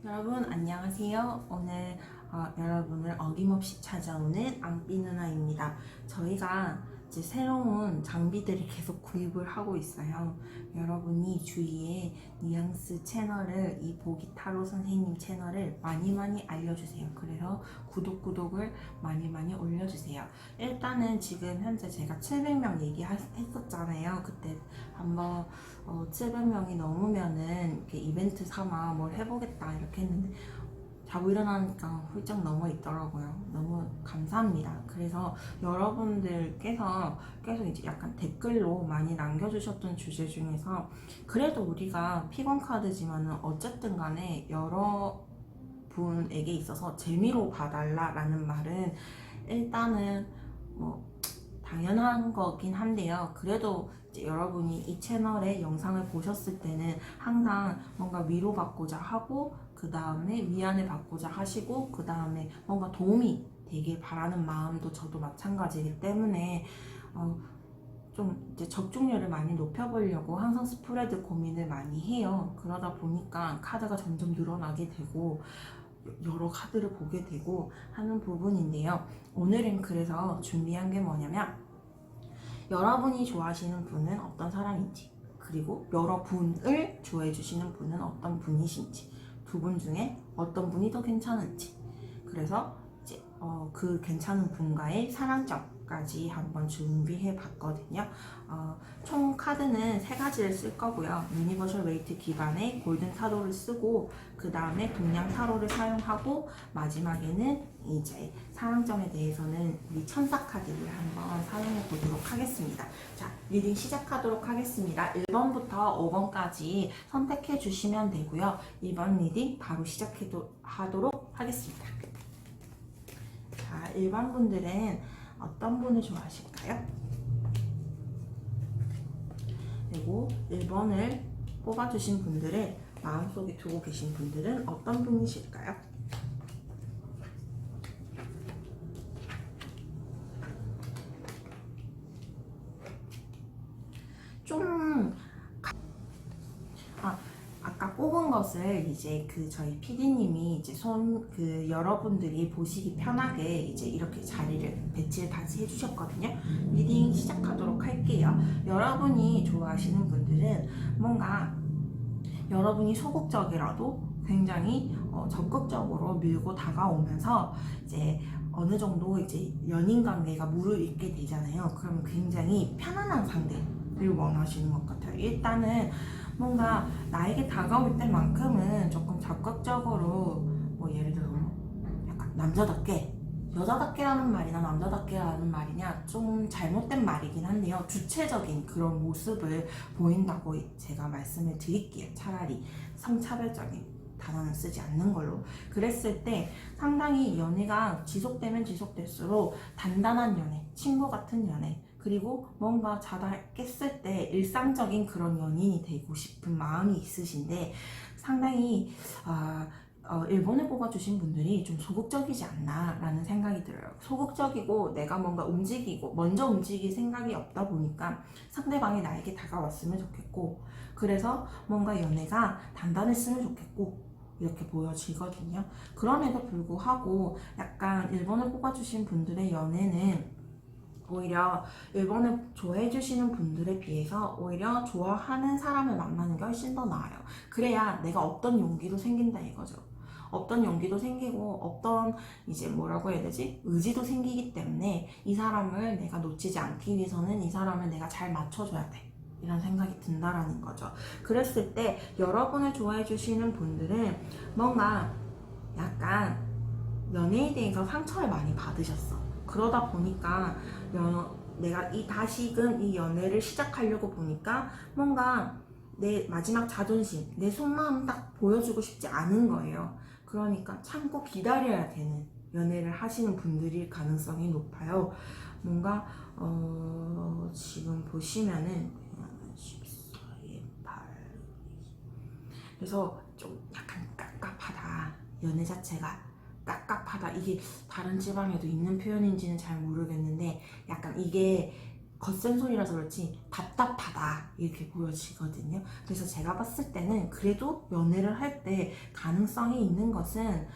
여러분 안녕하세요. 오늘 여러분을 어김없이 찾아오는 앙삐 누나입니다. 저희가 이제 새로운 장비들을 계속 구입을 하고 있어요. 여러분이 주위에 뉘앙스 채널을, 이 보기 타로 선생님 채널을 많이 알려주세요. 그래서 구독을 많이 올려주세요. 일단은 지금 현재 제가 700명 얘기했었잖아요. 그때 한번 700명이 넘으면은 이렇게 이벤트 삼아 뭘 해보겠다 이렇게 했는데 자고 일어나니까 훌쩍 넘어 있더라고요. 너무 감사합니다. 그래서 여러분들께서 계속 이제 약간 댓글로 많이 남겨주셨던 주제 중에서 그래도 우리가 피곤 카드지만은 어쨌든 간에 여러 분에게 있어서 재미로 봐달라라는 말은 일단은 뭐 당연한 거긴 한데요. 그래도 이제 여러분이 이 채널의 영상을 보셨을 때는 항상 뭔가 위로받고자 하고 그 다음에 위안을 받고자 하시고 그 다음에 뭔가 도움이 되길 바라는 마음도 저도 마찬가지이기 때문에 좀 이제 적중률을 많이 높여보려고 항상 스프레드 고민을 많이 해요. 그러다 보니까 카드가 점점 늘어나게 되고 여러 카드를 보게 되고 하는 부분인데요. 오늘은 그래서 준비한 게 뭐냐면 여러분이 좋아하시는 분은 어떤 사람인지, 그리고 여러분을 좋아해 주시는 분은 어떤 분이신지, 두 분 중에 어떤 분이 더 괜찮은지, 그래서 이제 그 괜찮은 분과의 사랑점까지 한번 준비해 봤거든요. 총 카드는 세 가지를 쓸 거고요. 유니버셜 웨이트 기반의 골든 타로를 쓰고 그 다음에 동양 타로를 사용하고 마지막에는 이제 사랑점에 대해서는 우리 천사 카드를 한번 사용해 보도록 하겠습니다. 자, 리딩 시작하도록 하겠습니다. 1번부터 5번까지 선택해 주시면 되고요. 1번 리딩 바로 시작하도록 하겠습니다. 자, 일반 분들은 어떤 분을 좋아하실까요? 그리고 1번을 뽑아주신 분들을 마음속에 두고 계신 분들은 어떤 분이실까요? 좀 아까 뽑은 것을 이제 저희 PD님이 이제 여러분들이 보시기 편하게 이제 이렇게 자리를 배치를 다시 해주셨거든요. 리딩 시작하도록 할게요. 여러분이 좋아하시는 분들은 뭔가 여러분이 소극적이라도 굉장히 적극적으로 밀고 다가오면서 이제 어느 정도 이제 연인 관계가 무르익게 되잖아요. 그러면 굉장히 편안한 상대를 원하시는 것 같아요. 일단은 뭔가 나에게 다가올 때만큼은 조금 적극적으로 뭐 예를 들어 약간 남자답게 여자답게라는 말이나 남자답게라는 말이냐 좀 잘못된 말이긴 한데요. 주체적인 그런 모습을 보인다고 제가 말씀을 드릴게요. 차라리 성차별적인 단어는 쓰지 않는 걸로. 그랬을 때 상당히 연애가 지속되면 지속될수록 단단한 연애, 친구 같은 연애, 그리고 뭔가 자다 깼을 때 일상적인 그런 연인이 되고 싶은 마음이 있으신데 상당히 1번을 뽑아주신 분들이 좀 소극적이지 않나 라는 생각이 들어요. 소극적이고 내가 뭔가 움직이고 먼저 움직일 생각이 없다 보니까 상대방이 나에게 다가왔으면 좋겠고 그래서 뭔가 연애가 단단했으면 좋겠고 이렇게 보여지거든요. 그럼에도 불구하고 약간 1번을 뽑아주신 분들의 연애는 오히려 1번을 좋아해주시는 분들에 비해서 오히려 좋아하는 사람을 만나는 게 훨씬 더 나아요. 그래야 내가 없던 용기도 생긴다 이거죠. 없던 용기도 생기고 없던 이제 뭐라고 해야 되지? 의지도 생기기 때문에 이 사람을 내가 놓치지 않기 위해서는 이 사람을 내가 잘 맞춰줘야 돼. 이런 생각이 든다라는 거죠. 그랬을 때 여러분을 좋아해 주시는 분들은 뭔가 약간 연애에 대해서 상처를 많이 받으셨어. 그러다 보니까 내가 다시금 이 연애를 시작하려고 보니까 뭔가 내 마지막 자존심, 내 속마음 딱 보여주고 싶지 않은 거예요. 그러니까 참고 기다려야 되는 연애를 하시는 분들일 가능성이 높아요. 뭔가 지금 보시면은 14에 8 그래서 좀 약간 깝깝하다. 연애 자체가 깝깝하다. 이게 다른 지방에도 있는 표현인지는 잘 모르겠는데 약간 이게 겉센 소리라서 그렇지 답답하다 이렇게 보여지거든요. 그래서 제가 봤을 때는 그래도 연애를 할 때 가능성이 있는 것은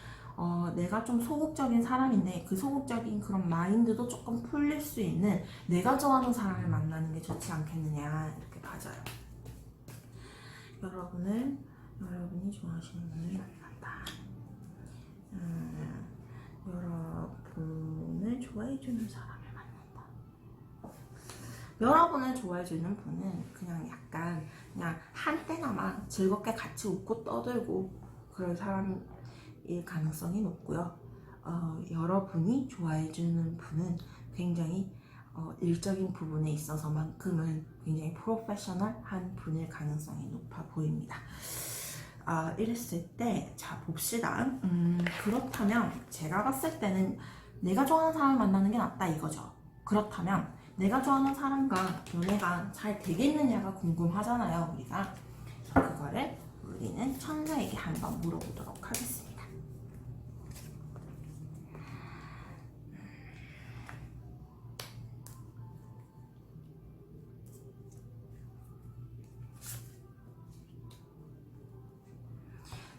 내가 좀 소극적인 사람인데 그 소극적인 그런 마인드도 조금 풀릴 수 있는 내가 좋아하는 사람을 만나는 게 좋지 않겠느냐 이렇게 봐져요. 여러분이 좋아하시는 분을 만난다. 여러분을 좋아해주는 사람을 만난다. 여러분을 좋아해주는 분은 그냥 약간 그냥 한때나마 즐겁게 같이 웃고 떠들고 그럴 사람일 가능성이 높고요. 여러분이 좋아해주는 분은 굉장히 일적인 부분에 있어서만큼은 굉장히 프로페셔널한 분일 가능성이 높아 보입니다. 이랬을 때, 자, 봅시다. 그렇다면, 제가 봤을 때는 내가 좋아하는 사람을 만나는 게 낫다 이거죠. 그렇다면, 내가 좋아하는 사람과 연애가 잘 되겠느냐가 궁금하잖아요, 우리가. 그거를 우리는 천사에게 한번 물어보도록 하겠습니다.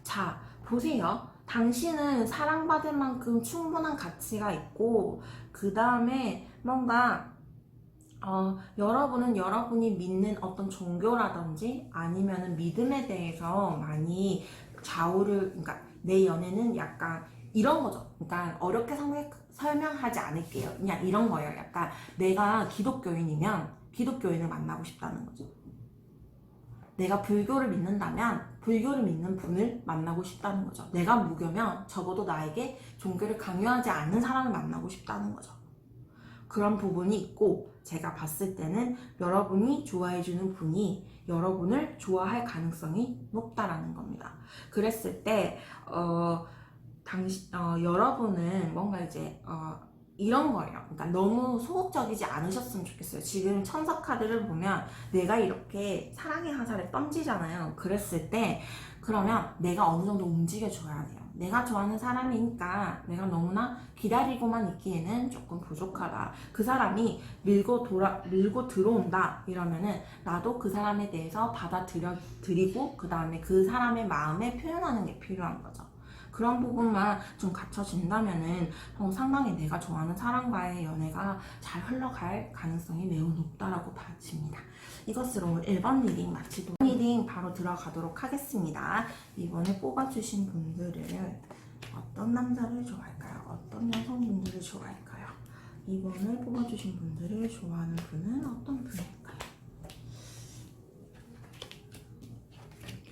자, 보세요. 당신은 사랑받을 만큼 충분한 가치가 있고, 그 다음에 뭔가, 여러분은 여러분이 믿는 어떤 종교라든지 아니면은 믿음에 대해서 많이 그러니까 내 연애는 약간 이런 거죠. 그러니까 어렵게 설명하지 않을게요. 그냥 이런 거예요. 약간 내가 기독교인이면 기독교인을 만나고 싶다는 거죠. 내가 불교를 믿는다면 불교를 믿는 분을 만나고 싶다는 거죠. 내가 무교면 적어도 나에게 종교를 강요하지 않는 사람을 만나고 싶다는 거죠. 그런 부분이 있고 제가 봤을 때는 여러분이 좋아해주는 분이 여러분을 좋아할 가능성이 높다라는 겁니다. 그랬을 때 여러분은 뭔가 이제 이런 거예요. 그러니까 너무 소극적이지 않으셨으면 좋겠어요. 지금 천사 카드를 보면 내가 이렇게 사랑의 화살을 던지잖아요. 그랬을 때 그러면 내가 어느 정도 움직여줘야 돼요. 내가 좋아하는 사람이니까 내가 너무나 기다리고만 있기에는 조금 부족하다. 그 사람이 밀고 들어온다 이러면은 나도 그 사람에 대해서 받아들이고 그 다음에 그 사람의 마음에 표현하는 게 필요한 거죠. 그런 부분만 좀 갖춰진다면은 상당히 내가 좋아하는 사람과의 연애가 잘 흘러갈 가능성이 매우 높다라고 봐집니다. 이것으로 1번 리딩 마치도록 리딩 바로 들어가도록 하겠습니다. 이번에 뽑아주신 분들을 어떤 남자를 좋아할까요? 어떤 여성분들을 좋아할까요? 이번에 뽑아주신 분들을 좋아하는 분은 어떤 분일까요?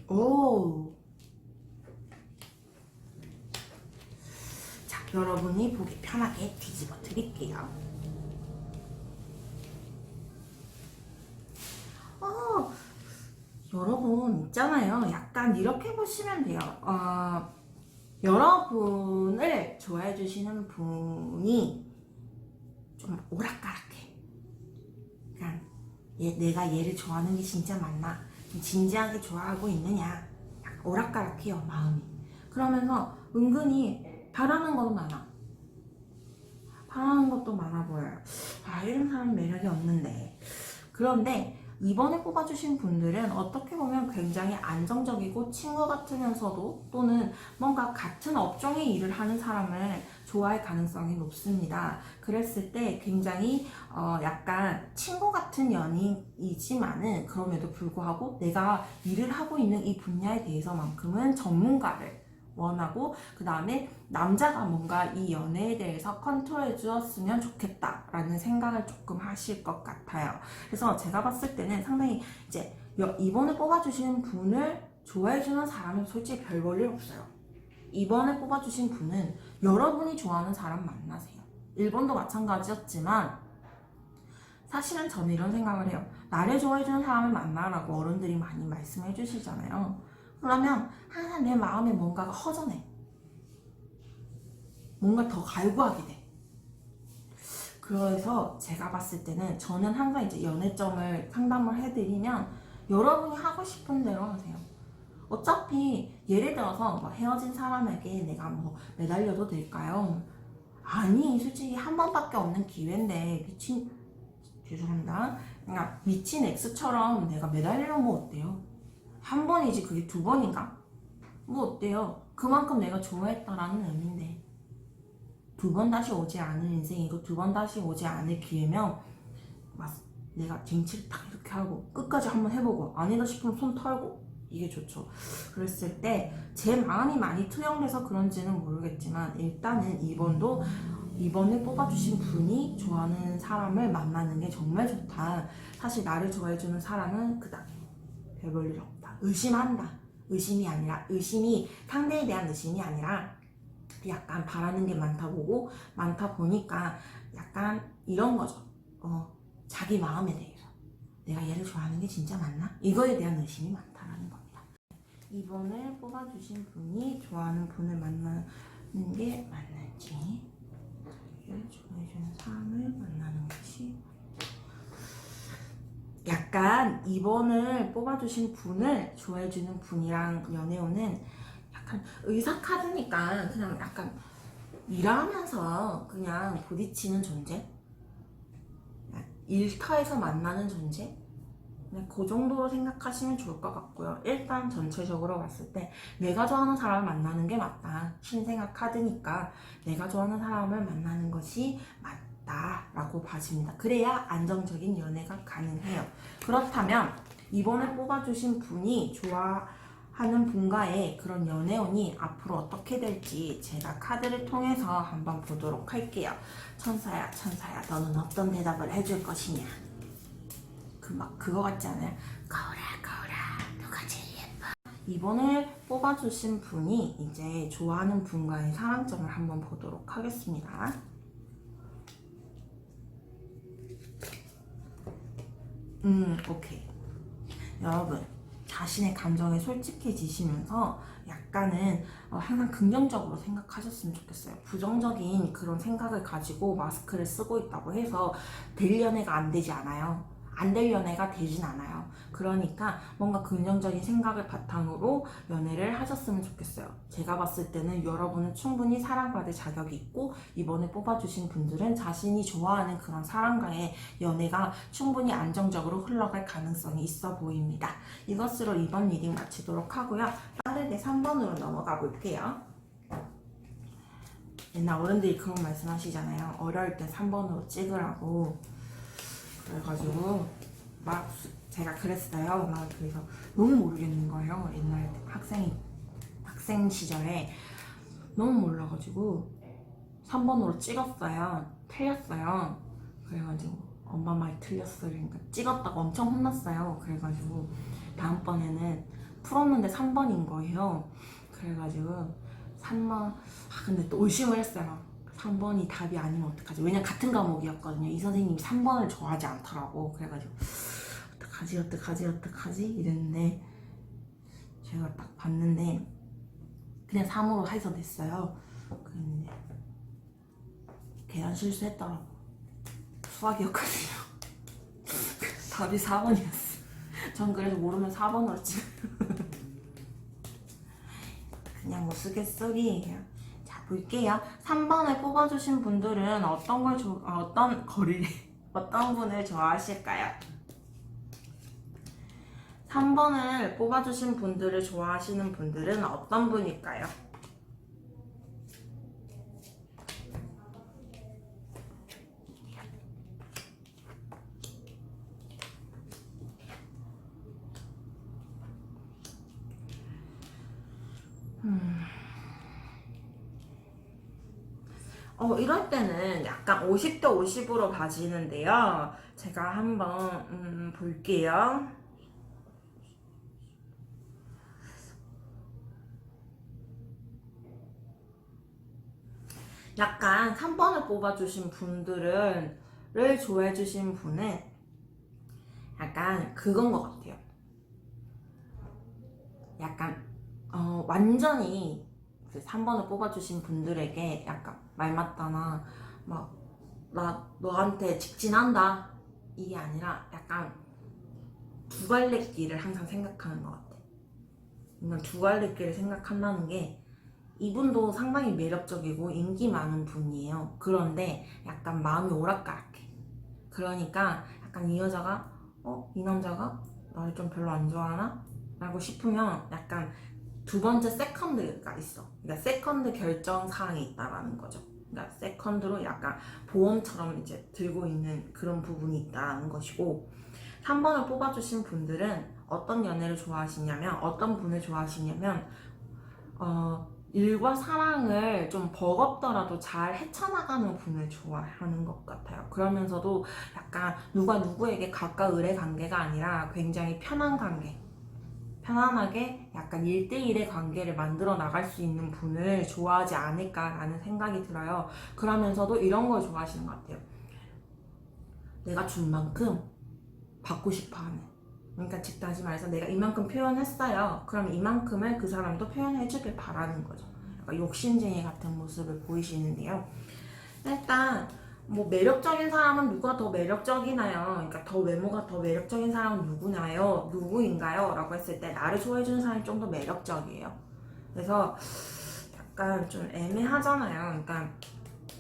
오! 자, 여러분이 보기 편하게 뒤집어 드릴게요. 여러분 있잖아요. 약간 이렇게 보시면 돼요. 여러분을 좋아해 주시는 분이 좀 오락가락해. 그러니까 내가 얘를 좋아하는 게 진짜 맞나? 좀 진지하게 좋아하고 있느냐? 약간 오락가락해요, 마음이. 그러면서 은근히 바라는 것도 많아. 바라는 것도 많아 보여요. 이런 사람 매력이 없는데. 그런데 이번에 뽑아주신 분들은 어떻게 보면 굉장히 안정적이고 친구 같으면서도 또는 뭔가 같은 업종의 일을 하는 사람을 좋아할 가능성이 높습니다. 그랬을 때 굉장히 약간 친구 같은 연인이지만은 그럼에도 불구하고 내가 일을 하고 있는 이 분야에 대해서만큼은 전문가를 원하고 그 다음에 남자가 뭔가 이 연애에 대해서 컨트롤해 주었으면 좋겠다라는 생각을 조금 하실 것 같아요. 그래서 제가 봤을 때는 상당히 이제 이번에 뽑아주신 분을 좋아해주는 사람은 솔직히 별 볼 일 없어요. 이번에 뽑아주신 분은 여러분이 좋아하는 사람 만나세요. 1번도 마찬가지였지만 사실은 저는 이런 생각을 해요. 나를 좋아해주는 사람을 만나라고 어른들이 많이 말씀해 주시잖아요. 그러면 항상 내 마음에 뭔가가 허전해. 뭔가 더 갈구하게 돼. 그래서 제가 봤을 때는 저는 항상 이제 연애점을 상담을 해드리면 여러분이 하고 싶은 대로 하세요. 어차피 예를 들어서 뭐 헤어진 사람에게 내가 뭐 매달려도 될까요? 아니, 솔직히 한 번밖에 없는 기회인데 미친 죄송합니다. 그냥 미친 X처럼 내가 매달리면 뭐 어때요? 한 번이지 그게 두 번인가? 뭐 어때요? 그만큼 내가 좋아했다라는 의미인데 두 번 다시 오지 않을 인생이고 두 번 다시 오지 않을 기회면 막 내가 쟁취를 딱 이렇게 하고 끝까지 한번 해보고 아니다 싶으면 손 털고 이게 좋죠. 그랬을 때 제 마음이 많이 투영돼서 그런지는 모르겠지만 일단은 이번에 뽑아주신 분이 좋아하는 사람을 만나는 게 정말 좋다. 사실 나를 좋아해주는 사람은 그닥 별 볼 일 없다. 의심한다. 의심이 상대에 대한 의심이 아니라 약간 바라는 게 많다 보니까 약간 이런 거죠. 자기 마음에 대해서 내가 얘를 좋아하는 게 진짜 맞나? 이거에 대한 의심이 많다라는 겁니다. 이번에 뽑아주신 분이 좋아하는 분을 만나는 게 맞는지, 얘를 좋아해주는 사람을 만나는 것이 약간 이번을 뽑아주신 분을 좋아해주는 분이랑 연애운은 약간 의사 카드니까 그냥 약간 일하면서 그냥 부딪히는 존재? 일터에서 만나는 존재? 그냥 그 정도로 생각하시면 좋을 것 같고요. 일단 전체적으로 봤을 때 내가 좋아하는 사람을 만나는 게 맞다. 신생아 카드니까 내가 좋아하는 사람을 만나는 것이 맞다라고 봐집니다. 그래야 안정적인 연애가 가능해요. 그렇다면 이번에 뽑아주신 분이 좋아하는 분과의 그런 연애운이 앞으로 어떻게 될지 제가 카드를 통해서 한번 보도록 할게요. 천사야, 천사야, 너는 어떤 대답을 해줄 것이냐? 그거 같지 않아요? 거울아, 거울아, 누가 제일 예뻐? 이번에 뽑아주신 분이 이제 좋아하는 분과의 사랑점을 한번 보도록 하겠습니다. 오케이. 여러분, 자신의 감정에 솔직해지시면서 약간은 항상 긍정적으로 생각하셨으면 좋겠어요. 부정적인 그런 생각을 가지고 마스크를 쓰고 있다고 해서 될 연애가 안 되지 않아요. 안 될 연애가 되진 않아요. 그러니까 뭔가 긍정적인 생각을 바탕으로 연애를 하셨으면 좋겠어요. 제가 봤을 때는 여러분은 충분히 사랑받을 자격이 있고 이번에 뽑아주신 분들은 자신이 좋아하는 그런 사람과의 연애가 충분히 안정적으로 흘러갈 가능성이 있어 보입니다. 이것으로 이번 리딩 마치도록 하고요. 빠르게 3번으로 넘어가 볼게요. 옛날 어른들이 그런 말씀 하시잖아요. 어려울 때 3번으로 찍으라고. 그래가지고 막 제가 그랬어요. 막 그래서 너무 모르겠는 거예요. 옛날 학생 시절에 너무 몰라가지고 3번으로 찍었어요. 틀렸어요. 그래가지고 엄마 말이 틀렸어. 그러니까 찍었다고 엄청 혼났어요. 그래가지고 다음번에는 풀었는데 3번인 거예요. 그래가지고 3번 근데 또 의심을 했어요. 3번이 답이 아니면 어떡하지? 왜냐면 같은 과목이었거든요. 이 선생님이 3번을 좋아하지 않더라고. 그래가지고 어떡하지? 이랬는데 제가 딱 봤는데 그냥 3으로 해서 냈어요. 그랬는데 계산 실수했더라고. 수학이었거든요. 답이 4번이었어. 전 그래서 모르면 4번으로 찍어요. 그냥 우스갯소리예요. 자, 볼게요. 3번을 뽑아주신 분들은 어떤 분을 좋아하실까요? 3번을 뽑아주신 분들을 좋아하시는 분들은 어떤 분일까요? 이럴 때는 약간 50대 50으로 봐지는데요. 제가 한번 볼게요. 약간 3번을 뽑아주신 분들을 좋아해주신 분은 약간 그건 것 같아요. 약간 완전히 3번을 뽑아주신 분들에게 약간 말 맞다나 막 나 너한테 직진한다 이게 아니라 약간 두 갈래 길을 항상 생각하는 것 같아. 그러니까 두 갈래 길을 생각한다는 게 이분도 상당히 매력적이고 인기 많은 분이에요. 그런데 약간 마음이 오락가락해. 그러니까 약간 이 여자가 이 남자가 나를 좀 별로 안 좋아하나? 라고 싶으면 약간 두 번째 세컨드가 있어. 그러니까 세컨드 결정 사항이 있다라는 거죠. 그러니까 세컨드로 약간 보험처럼 이제 들고 있는 그런 부분이 있다는 것이고, 3번을 뽑아주신 분들은 어떤 연애를 좋아하시냐면, 어떤 분을 좋아하시냐면 일과 사랑을 좀 버겁더라도 잘 헤쳐나가는 분을 좋아하는 것 같아요. 그러면서도 약간 누가 누구에게 가까의의 관계가 아니라 굉장히 편한 관계, 편안하게 약간 1대1의 관계를 만들어 나갈 수 있는 분을 좋아하지 않을까라는 생각이 들어요. 그러면서도 이런 걸 좋아하시는 것 같아요. 내가 준 만큼 받고 싶어 하는. 그러니까 즉 다시 말해서 내가 이만큼 표현했어요. 그럼 이만큼을 그 사람도 표현해주길 바라는 거죠. 약간 욕심쟁이 같은 모습을 보이시는데요. 일단 뭐 매력적인 사람은 누가 더 매력적이나요? 그러니까 더 외모가 더 매력적인 사람은 누구나요? 누구인가요? 라고 했을 때 나를 좋아해주는 사람이 좀 더 매력적이에요. 그래서 약간 좀 애매하잖아요. 그러니까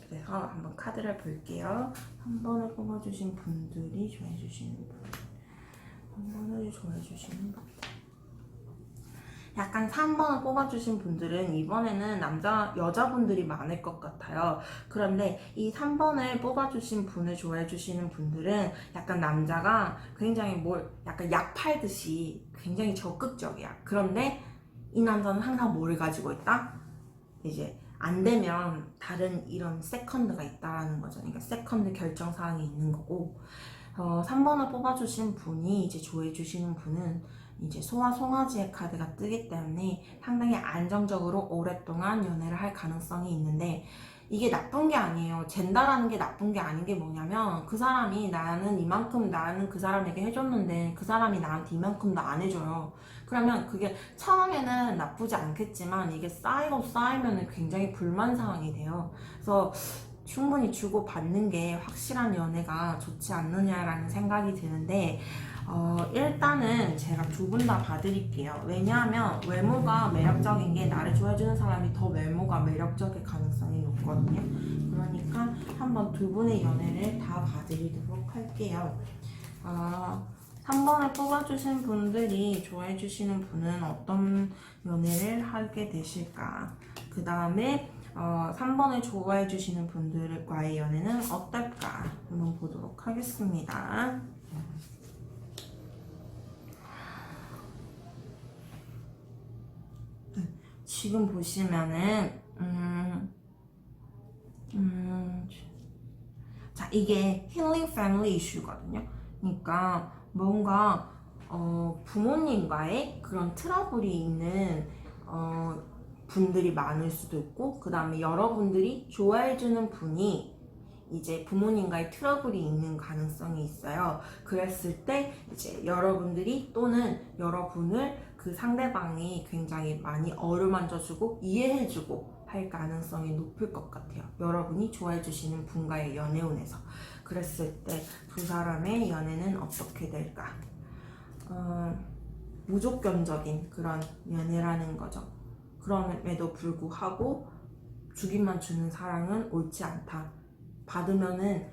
그래서 한번 카드를 볼게요. 한 번을 뽑아주신 분들이 좋아해주시는 분, 한 번을 좋아해주시는 분. 약간 3번을 뽑아주신 분들은 이번에는 여자분들이 많을 것 같아요. 그런데 이 3번을 뽑아주신 분을 좋아해주시는 분들은 약간 남자가 굉장히 약간 약 팔듯이 굉장히 적극적이야. 그런데 이 남자는 항상 뭘 가지고 있다? 이제 안 되면 다른 이런 세컨드가 있다라는 거죠. 그러니까 세컨드 결정사항이 있는 거고, 3번을 뽑아주신 분이 이제 좋아해주시는 분은 이제 소와 송아지의 카드가 뜨기 때문에 상당히 안정적으로 오랫동안 연애를 할 가능성이 있는데, 이게 나쁜 게 아니에요. 젠다라는 게 나쁜 게 아닌 게 뭐냐면, 그 사람이 나는 그 사람에게 해줬는데 그 사람이 나한테 이만큼도 안 해줘요. 그러면 그게 처음에는 나쁘지 않겠지만 이게 쌓이면 굉장히 불만 사항이 돼요. 그래서 충분히 주고받는 게 확실한 연애가 좋지 않느냐라는 생각이 드는데, 일단은 제가 두 분 다 봐드릴게요. 왜냐하면 외모가 매력적인 게 나를 좋아해주는 사람이 더 외모가 매력적일 가능성이 높거든요. 그러니까 한번 두 분의 연애를 다 봐드리도록 할게요. 3번을 뽑아주신 분들이 좋아해주시는 분은 어떤 연애를 하게 되실까? 그 다음에 3번을 좋아해주시는 분들과의 연애는 어떨까? 한번 보도록 하겠습니다. 지금 보시면은 자, 이게 힐링 패밀리 이슈거든요. 그러니까 뭔가 부모님과의 그런 트러블이 있는 분들이 많을 수도 있고, 그 다음에 여러분들이 좋아해주는 분이 이제 부모님과의 트러블이 있는 가능성이 있어요. 그랬을 때 이제 여러분들이 또는 여러분을 그 상대방이 굉장히 많이 어루만져주고 이해해주고 할 가능성이 높을 것 같아요. 여러분이 좋아해주시는 분과의 연애운에서. 그랬을 때 두 사람의 연애는 어떻게 될까? 무조건적인 그런 연애라는 거죠. 그럼에도 불구하고 주기만 주는 사랑은 옳지 않다. 받으면은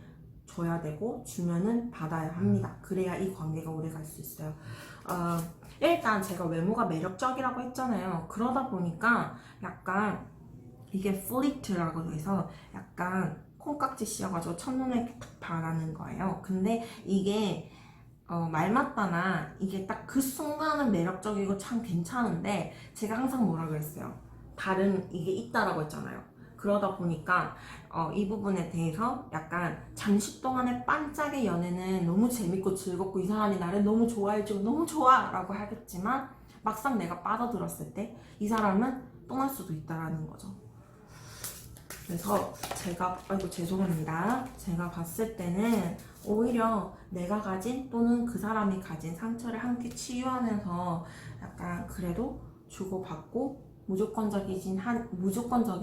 줘야 되고 주면은 받아야 합니다. 그래야 이 관계가 오래 갈 수 있어요. 일단 제가 외모가 매력적이라고 했잖아요. 그러다 보니까 약간 이게 플리트라고 해서 약간 콩깍지 씌워가지고 첫눈에 툭 반하는 거예요. 근데 이게 말 맞다나 이게 딱 그 순간은 매력적이고 참 괜찮은데, 제가 항상 뭐라 그랬어요? 다른 이게 있다라고 했잖아요. 그러다 보니까 이 부분에 대해서 약간 잠시 동안의 반짝의 연애는 너무 재밌고 즐겁고 이 사람이 나를 너무 좋아해주고 너무 좋아 라고 하겠지만, 막상 내가 빠져들었을 때 이 사람은 떠날 수도 있다라는 거죠. 그래서 죄송합니다. 제가 봤을 때는 오히려 내가 가진 또는 그 사람이 가진 상처를 함께 치유하면서 약간 그래도 주고받고 무조건적인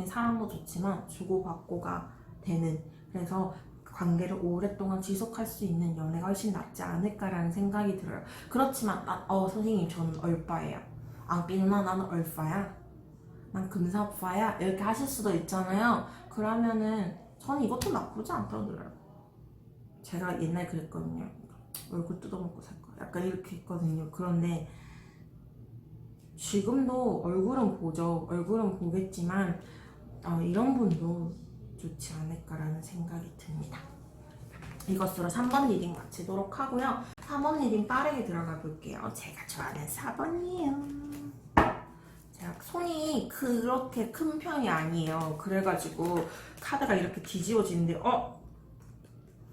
사랑도 좋지만 주고받고가 되는, 그래서 관계를 오랫동안 지속할 수 있는 연애가 훨씬 낫지 않을까라는 생각이 들어요. 그렇지만 선생님 저는 얼빠예요. 빙나 나는 얼빠야. 난 금사빠야. 이렇게 하실 수도 있잖아요. 그러면은 저는 이것도 나쁘지 않다고 들어요. 제가 옛날에 그랬거든요. 얼굴 뜯어먹고 살 거야. 약간 이렇게 했거든요. 그런데 지금도 얼굴은 보죠. 얼굴은 보겠지만 이런 분도 좋지 않을까라는 생각이 듭니다. 이것으로 3번 리딩 마치도록 하고요. 4번 리딩 빠르게 들어가 볼게요. 제가 좋아하는 4번이에요. 제가 손이 그렇게 큰 편이 아니에요. 그래가지고 카드가 이렇게 뒤집어지는데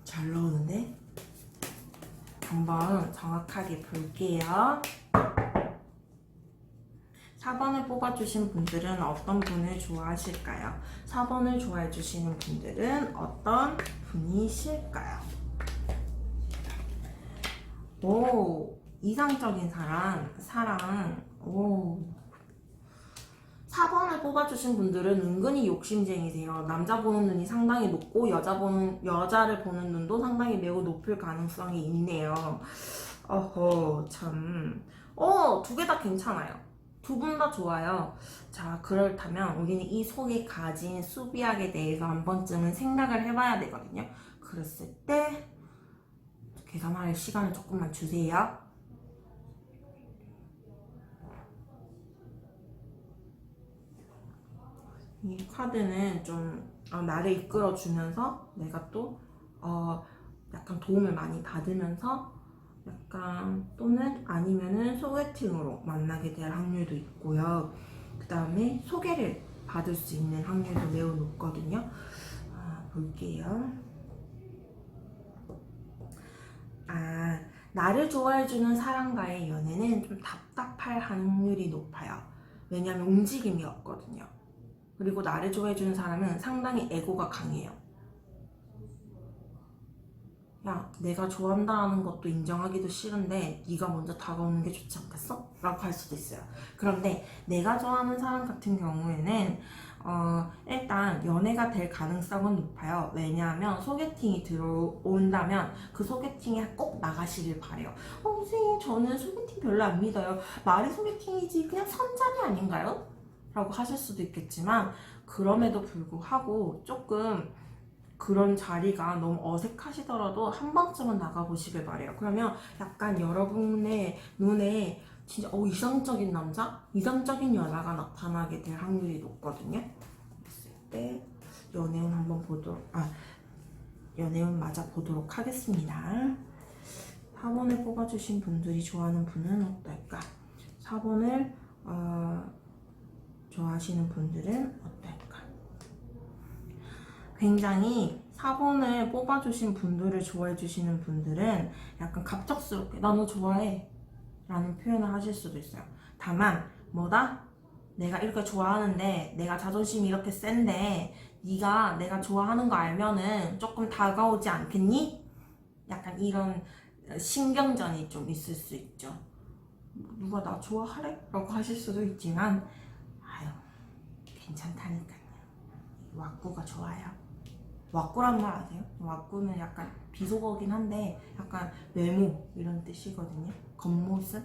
잘 나오는데? 한번 정확하게 볼게요. 4번을 뽑아주신 분들은 어떤 분을 좋아하실까요? 4번을 좋아해주시는 분들은 어떤 분이실까요? 오, 이상적인 사랑, 오. 4번을 뽑아주신 분들은 은근히 욕심쟁이세요. 남자 보는 눈이 상당히 높고 여자를 보는 눈도 상당히 매우 높을 가능성이 있네요. 참. 두 개 다 괜찮아요. 두 분 다 좋아요. 자, 그렇다면 우리는 이 속에 가진 수비약에 대해서 한 번쯤은 생각을 해봐야 되거든요. 그랬을 때 계산할 시간을 조금만 주세요. 이 카드는 좀 나를 이끌어주면서 내가 또 약간 도움을 많이 받으면서 약간 또는 아니면은 소개팅으로 만나게 될 확률도 있고요. 그 다음에 소개를 받을 수 있는 확률도 매우 높거든요. 볼게요. 나를 좋아해주는 사람과의 연애는 좀 답답할 확률이 높아요. 왜냐하면 움직임이 없거든요. 그리고 나를 좋아해주는 사람은 상당히 에고가 강해요. 야, 내가 좋아한다는 것도 인정하기도 싫은데 네가 먼저 다가오는 게 좋지 않겠어? 라고 할 수도 있어요. 그런데 내가 좋아하는 사람 같은 경우에는 일단 연애가 될 가능성은 높아요. 왜냐하면 소개팅이 들어온다면 그 소개팅에 꼭 나가시길 바래요. 선생님, 저는 소개팅 별로 안 믿어요. 말이 소개팅이지 그냥 선자리 아닌가요? 라고 하실 수도 있겠지만 그럼에도 불구하고 조금 그런 자리가 너무 어색하시더라도 한 번쯤은 나가보시길 바래요. 그러면 약간 여러분의 눈에 진짜 이상적인 남자? 이상적인 여자가 나타나게 될 확률이 높거든요. 그랬을 때 연애운 한번 연애운 맞아 보도록 하겠습니다. 4번을 뽑아주신 분들이 좋아하는 분은 어떨까? 4번을 좋아하시는 분들은 어떨까? 굉장히 4번을 뽑아주신 분들을 좋아해주시는 분들은 약간 갑작스럽게 나 너 좋아해 라는 표현을 하실 수도 있어요. 다만 뭐다? 내가 이렇게 좋아하는데 내가 자존심이 이렇게 센데 네가 내가 좋아하는 거 알면은 조금 다가오지 않겠니? 약간 이런 신경전이 좀 있을 수 있죠. 누가 나 좋아하래? 라고 하실 수도 있지만 괜찮다니까요. 왁구가 좋아요. 왁구란 말 아세요? 왁구는 약간 비속어긴 한데 약간 외모 이런 뜻이거든요. 겉모습.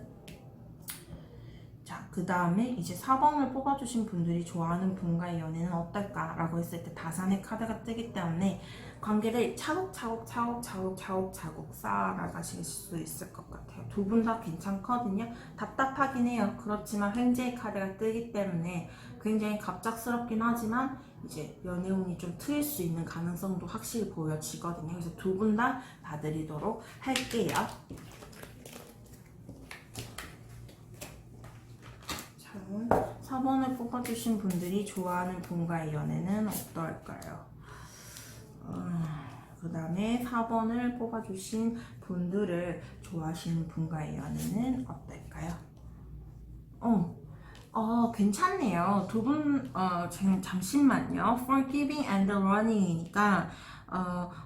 자, 그 다음에 이제 4번을 뽑아주신 분들이 좋아하는 분과의 연애는 어떨까라고 했을 때 다산의 카드가 뜨기 때문에 관계를 차곡차곡 쌓아나가실 수 있을 것 같아요. 두 분 다 괜찮거든요. 답답하긴 해요. 그렇지만 횡재의 카드가 뜨기 때문에 굉장히 갑작스럽긴 하지만 이제 연애운이 좀 트일 수 있는 가능성도 확실히 보여지거든요. 그래서 두 분 다 봐드리도록 할게요. 자, 4번을 뽑아주신 분들이 좋아하는 분과의 연애는 어떨까요? 그 다음에 4번을 뽑아주신 분들을 좋아하시는 분과의 연애는 어떨까요? 괜찮네요. 두 분, 잠시만요. Forgiving and Running이니까,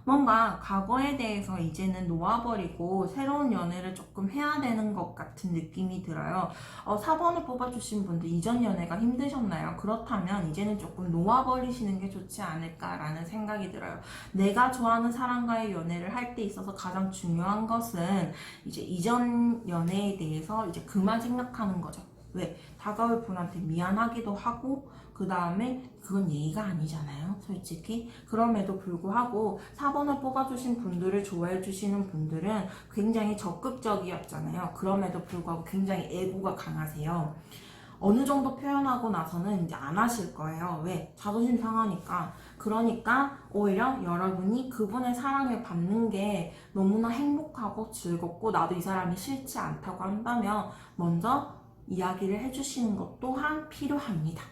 뭔가 과거에 대해서 이제는 놓아버리고 새로운 연애를 조금 해야 되는 것 같은 느낌이 들어요. 4번을 뽑아주신 분들 이전 연애가 힘드셨나요? 그렇다면 이제는 조금 놓아버리시는 게 좋지 않을까라는 생각이 들어요. 내가 좋아하는 사람과의 연애를 할 때 있어서 가장 중요한 것은 이제 이전 연애에 대해서 이제 그만 생각하는 거죠. 왜? 다가올 분한테 미안하기도 하고 그 다음에 그건 예의가 아니잖아요, 솔직히. 그럼에도 불구하고 4번을 뽑아주신 분들을 좋아해 주시는 분들은 굉장히 적극적이었잖아요. 그럼에도 불구하고 굉장히 애고가 강하세요. 어느 정도 표현하고 나서는 이제 안 하실 거예요. 왜? 자존심 상하니까. 그러니까 오히려 여러분이 그분의 사랑을 받는 게 너무나 행복하고 즐겁고 나도 이 사람이 싫지 않다고 한다면 먼저 이야기를 해주시는 것 또한 필요합니다.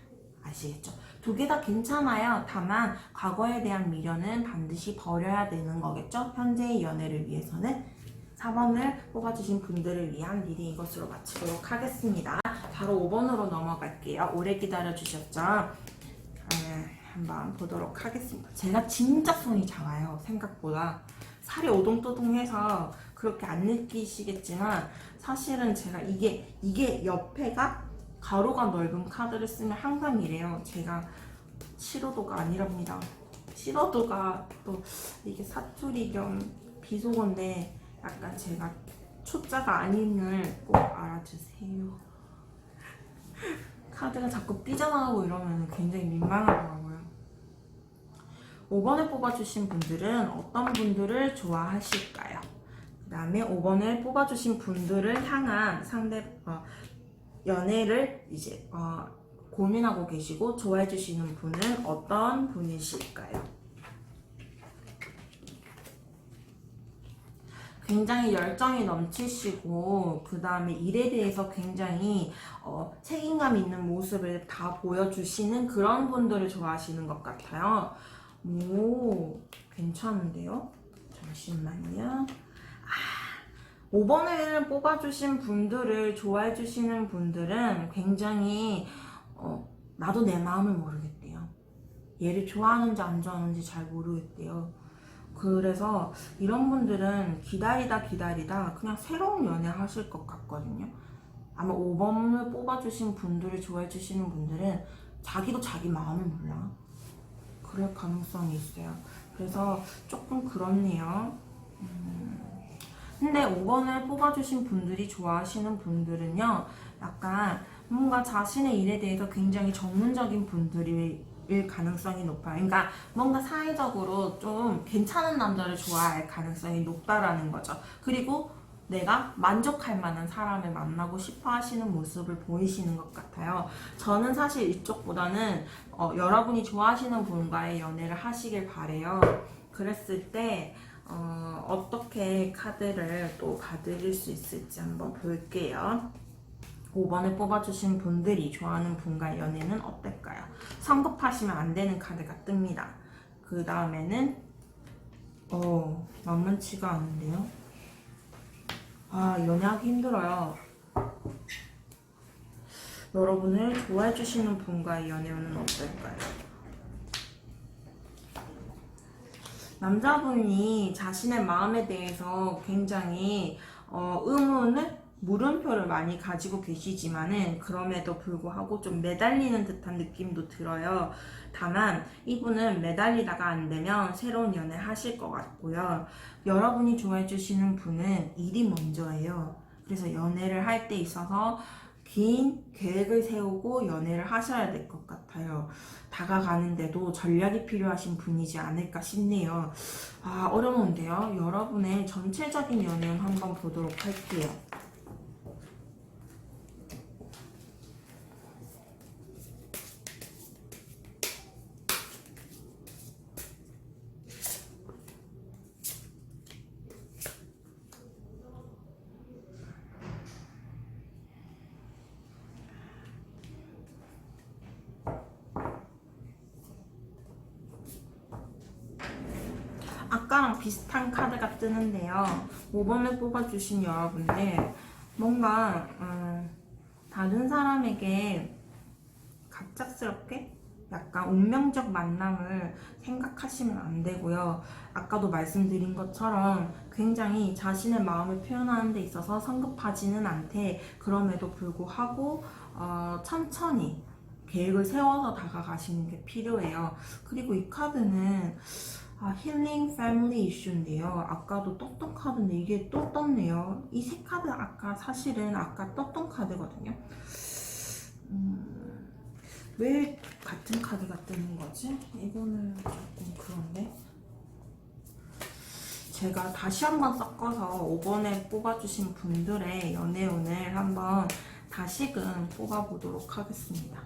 아시겠죠? 두 개 다 괜찮아요. 다만 과거에 대한 미련은 반드시 버려야 되는 거겠죠? 현재의 연애를 위해서는. 4번을 뽑아주신 분들을 위한 리딩 이것으로 마치도록 하겠습니다. 바로 5번으로 넘어갈게요. 오래 기다려주셨죠? 한번 보도록 하겠습니다. 제가 진짜 손이 작아요. 생각보다. 살이 오동또동해서 그렇게 안 느끼시겠지만 사실은 제가 이게 옆에가 가로가 넓은 카드를 쓰면 항상 이래요. 제가 실오도가 아니랍니다. 실오도가 또 이게 사투리 겸 비속어인데 약간 제가 초자가 아님을 꼭 알아주세요. 카드가 자꾸 삐져나가고 이러면 굉장히 민망하더라고요. 5번을 뽑아주신 분들은 어떤 분들을 좋아하실까요? 그 다음에 5번을 뽑아주신 분들을 향한 연애를 이제 고민하고 계시고 좋아해주시는 분은 어떤 분이실까요? 굉장히 열정이 넘치시고 그 다음에 일에 대해서 굉장히 책임감 있는 모습을 다 보여주시는 그런 분들을 좋아하시는 것 같아요. 오, 괜찮은데요? 잠시만요. 5번을 뽑아주신 분들을 좋아해주시는 분들은 굉장히 나도 내 마음을 모르겠대요. 얘를 좋아하는지 안 좋아하는지 잘 모르겠대요. 그래서 이런 분들은 기다리다 그냥 새로운 연애 하실 것 같거든요. 아마 5번을 뽑아주신 분들을 좋아해 주시는 분들은 자기도 자기 마음을 몰라. 그럴 가능성이 있어요. 그래서 조금 그렇네요. 근데 5번을 뽑아주신 분들이 좋아하시는 분들은요, 약간 뭔가 자신의 일에 대해서 굉장히 전문적인 분들이 일 가능성이 높아요. 그러니까 뭔가 사회적으로 좀 괜찮은 남자를 좋아할 가능성이 높다라는 거죠. 그리고 내가 만족할 만한 사람을 만나고 싶어 하시는 모습을 보이시는 것 같아요. 저는 사실 이쪽보다는 여러분이 좋아하시는 분과의 연애를 하시길 바래요. 그랬을 때 어떻게 카드를 또 봐드릴 수 있을지 한번 볼게요. 5번을 뽑아주신 분들이 좋아하는 분과의 연애는 어떨까요? 성급하시면 안 되는 카드가 뜹니다. 그 다음에는 만만치가 않은데요. 연애하기 힘들어요. 여러분을 좋아해주시는 분과의 연애는 어떨까요? 남자분이 자신의 마음에 대해서 굉장히 물음표를 많이 가지고 계시지만은 그럼에도 불구하고 좀 매달리는 듯한 느낌도 들어요. 다만 이분은 매달리다가 안 되면 새로운 연애 하실 것 같고요. 여러분이 좋아해 주시는 분은 일이 먼저예요. 그래서 연애를 할 때 있어서 긴 계획을 세우고 연애를 하셔야 될 것 같아요. 다가가는데도 전략이 필요하신 분이지 않을까 싶네요. 어려운데요. 여러분의 전체적인 연애운 한번 보도록 할게요. 아까랑 비슷한 카드가 뜨는데요. 5번을 뽑아주신 여러분들 뭔가 다른 사람에게 갑작스럽게 약간 운명적 만남을 생각하시면 안 되고요. 아까도 말씀드린 것처럼 굉장히 자신의 마음을 표현하는 데 있어서 성급하지는 않되 그럼에도 불구하고 천천히 계획을 세워서 다가가시는 게 필요해요. 그리고 이 카드는 힐링 패밀리 이슈인데요. 아까도 떴던 카드인데 이게 또 떴네요. 이 세 카드 사실은 아까 떴던 카드거든요. 왜 같은 카드가 뜨는 거지? 이거는 조금 그런데. 제가 다시 한번 섞어서 5번에 뽑아주신 분들의 연애운을 한번 다시금 뽑아보도록 하겠습니다.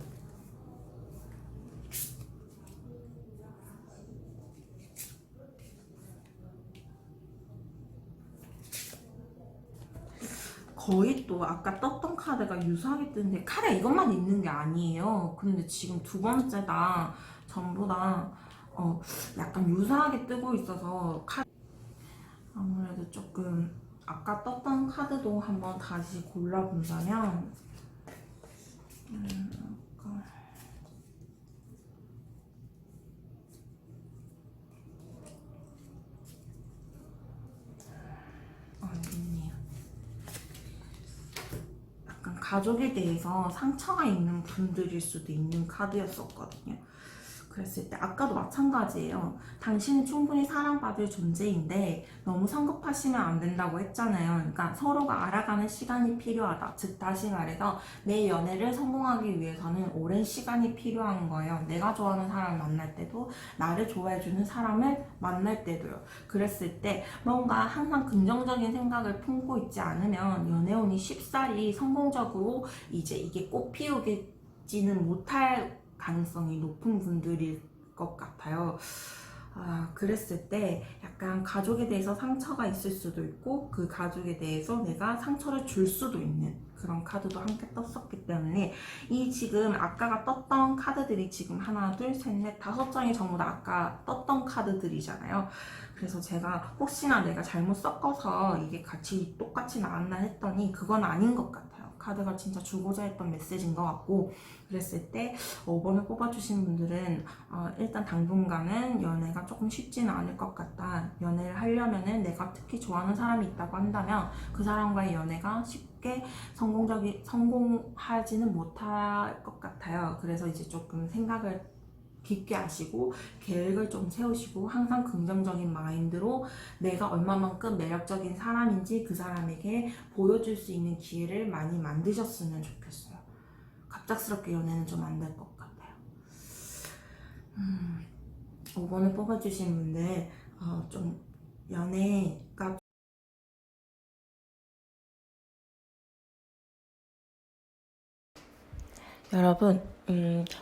거의 또 아까 떴던 카드가 유사하게 뜨는데 카드 이것만 있는 게 아니에요. 근데 지금 두 번째다 전부 다 약간 유사하게 뜨고 있어서 아무래도 조금 아까 떴던 카드도 한번 다시 골라본다면 있네요. 약간 가족에 대해서 상처가 있는 분들일 수도 있는 카드였었거든요. 그랬을 때 아까도 마찬가지예요. 당신은 충분히 사랑받을 존재인데 너무 성급하시면 안 된다고 했잖아요. 그러니까 서로가 알아가는 시간이 필요하다. 즉 다시 말해서 내 연애를 성공하기 위해서는 오랜 시간이 필요한 거예요. 내가 좋아하는 사람을 만날 때도 나를 좋아해주는 사람을 만날 때도요. 그랬을 때 뭔가 항상 긍정적인 생각을 품고 있지 않으면 연애운이 쉽사리 성공적으로 이제 이게 꽃 피우지는 못할 가능성이 높은 분들일 것 같아요. 그랬을 때 약간 가족에 대해서 상처가 있을 수도 있고 그 가족에 대해서 내가 상처를 줄 수도 있는 그런 카드도 함께 떴었기 때문에 이 지금 아까가 떴던 카드들이 지금 하나, 둘, 셋, 넷, 5장이 전부 다 아까 떴던 카드들이잖아요. 그래서 제가 혹시나 내가 잘못 섞어서 이게 같이 똑같이 나왔나 했더니 그건 아닌 것 같아요. 카드가 진짜 주고자 했던 메시지인 것 같고 그랬을 때 5번을 뽑아주신 분들은 일단 당분간은 연애가 조금 쉽지는 않을 것 같다. 연애를 하려면은 내가 특히 좋아하는 사람이 있다고 한다면 그 사람과의 연애가 쉽게 성공하지는 못할 것 같아요. 그래서 이제 조금 생각을 깊게 하시고 계획을 좀 세우시고 항상 긍정적인 마인드로 내가 얼마만큼 매력적인 사람인지 그 사람에게 보여줄 수 있는 기회를 많이 만드셨으면 좋겠어요. 갑작스럽게 연애는 좀 안 될 것 같아요. 5번을 뽑아주신 분들 좀 연애가 여러분,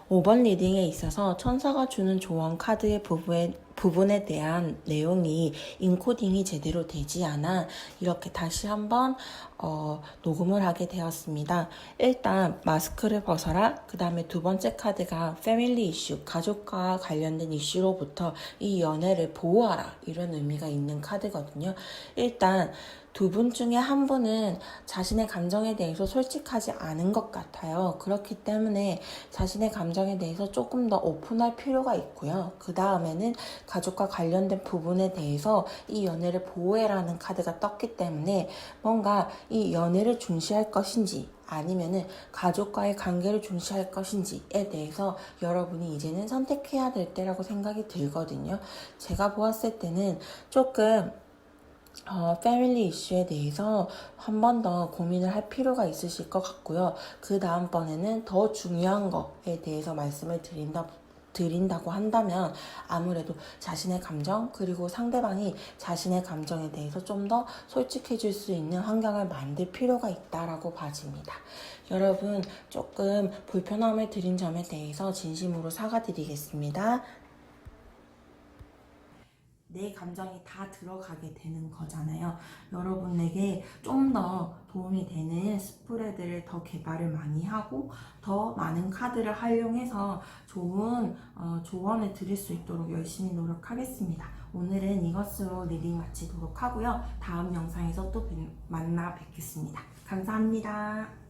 5번 리딩에 있어서 천사가 주는 조언 카드의 부분에 대한 내용이 인코딩이 제대로 되지 않아 이렇게 다시 한번 녹음을 하게 되었습니다. 일단 마스크를 벗어라. 그 다음에 두 번째 카드가 패밀리 이슈, 가족과 관련된 이슈로부터 이 연애를 보호하라 이런 의미가 있는 카드거든요. 일단 두 분 중에 한 분은 자신의 감정에 대해서 솔직하지 않은 것 같아요. 그렇기 때문에 자신의 감정에 대해서 조금 더 오픈할 필요가 있고요. 그 다음에는 가족과 관련된 부분에 대해서 이 연애를 보호해라는 카드가 떴기 때문에 뭔가 이 연애를 중시할 것인지 아니면은 가족과의 관계를 중시할 것인지에 대해서 여러분이 이제는 선택해야 될 때라고 생각이 들거든요. 제가 보았을 때는 조금 패밀리 이슈에 대해서 한 번 더 고민을 할 필요가 있으실 것 같고요. 그 다음번에는 더 중요한 것에 대해서 말씀을 드린다고 한다면 아무래도 자신의 감정 그리고 상대방이 자신의 감정에 대해서 좀 더 솔직해질 수 있는 환경을 만들 필요가 있다라고 봐집니다. 여러분 조금 불편함을 드린 점에 대해서 진심으로 사과드리겠습니다. 내 감정이 다 들어가게 되는 거잖아요. 여러분에게 좀 더 도움이 되는 스프레드를 더 개발을 많이 하고 더 많은 카드를 활용해서 좋은 조언을 드릴 수 있도록 열심히 노력하겠습니다. 오늘은 이것으로 리딩 마치도록 하고요. 다음 영상에서 또 만나 뵙겠습니다. 감사합니다.